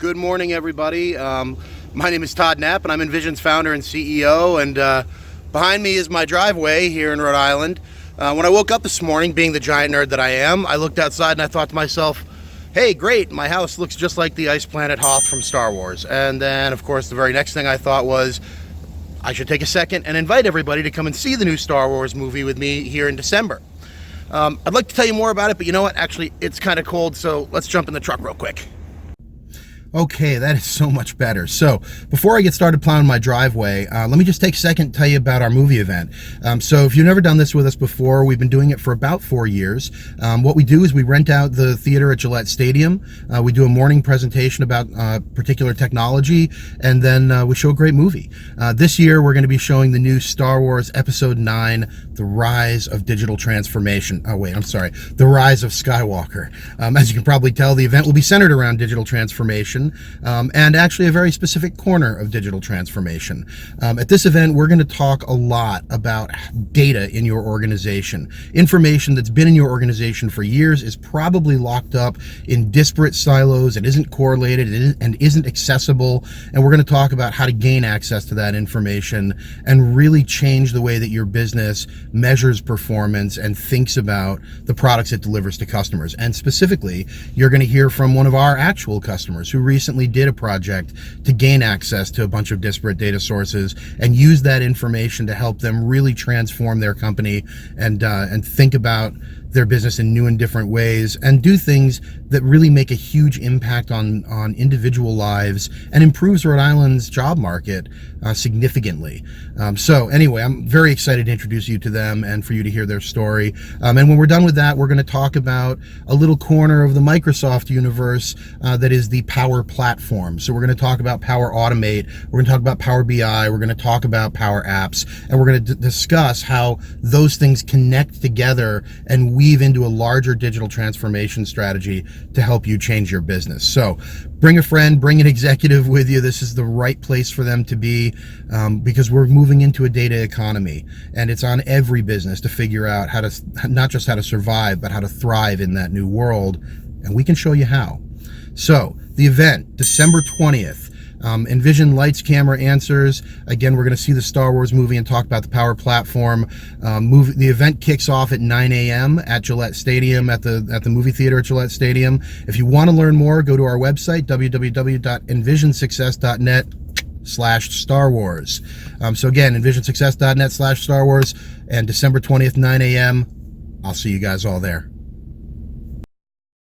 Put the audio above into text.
Good morning, everybody. My name is Todd Knapp, and I'm Envision's founder and CEO, and behind me is my driveway here in Rhode Island. When I woke up this morning, being the giant nerd that I am, I looked outside and I thought to myself, hey, great, my house looks just like the ice planet Hoth from Star Wars. And then, of course, the very next thing I thought was, I should take a second and invite everybody to come and see the new Star Wars movie with me here in December. I'd like to tell you more about it, but you know what? Actually, it's kind of cold, so let's jump in the truck real quick. Okay, that is so much better. So before I get started plowing my driveway, let me just take a second to tell you about our movie event. So if you've never done this with us before, we've been doing it for about 4 years. What we do is we rent out the theater at Gillette Stadium. We do a morning presentation about particular technology, and then we show a great movie. This year, we're going to be showing the new Star Wars Episode 9, The Rise of Digital Transformation. Oh, wait, I'm sorry. The Rise of Skywalker. As you can probably tell, the event will be centered around digital transformation. And actually a very specific corner of digital transformation. At this event, we're going to talk a lot about data in your organization. Information that's been in your organization for years is probably locked up in disparate silos. It isn't correlated and isn't accessible. And we're going to talk about how to gain access to that information and really change the way that your business measures performance and thinks about the products it delivers to customers. And specifically, you're going to hear from one of our actual customers who recently did a project to gain access to a bunch of disparate data sources and use that information to help them really transform their company and think about their business in new and different ways and do things that really make a huge impact on individual lives and improves Rhode Island's job market significantly. So anyway, I'm very excited to introduce you to them and for you to hear their story. And when we're done with that, we're going to talk about a little corner of the Microsoft universe that is the Power Platform. So we're going to talk about Power Automate, we're going to talk about Power BI, we're going to talk about PowerApps, and we're going to discuss how those things connect together and weave into a larger digital transformation strategy to help you change your business. So bring a friend, bring an executive with you. This is the right place for them to be because we're moving into a data economy, and it's on every business to figure out how to, not just how to survive, but how to thrive in that new world, and we can show you how. So the event, December 20th, Envision Lights, Camera, Answers. Again, we're going to see the Star Wars movie and talk about the Power Platform. The event kicks off at 9 a.m. at Gillette Stadium, at the movie theater at Gillette Stadium. If you want to learn more, go to our website, www.envisionsuccess.net/Star Wars. So again, envisionsuccess.net/Star Wars, and December 20th, 9 a.m. I'll see you guys all there.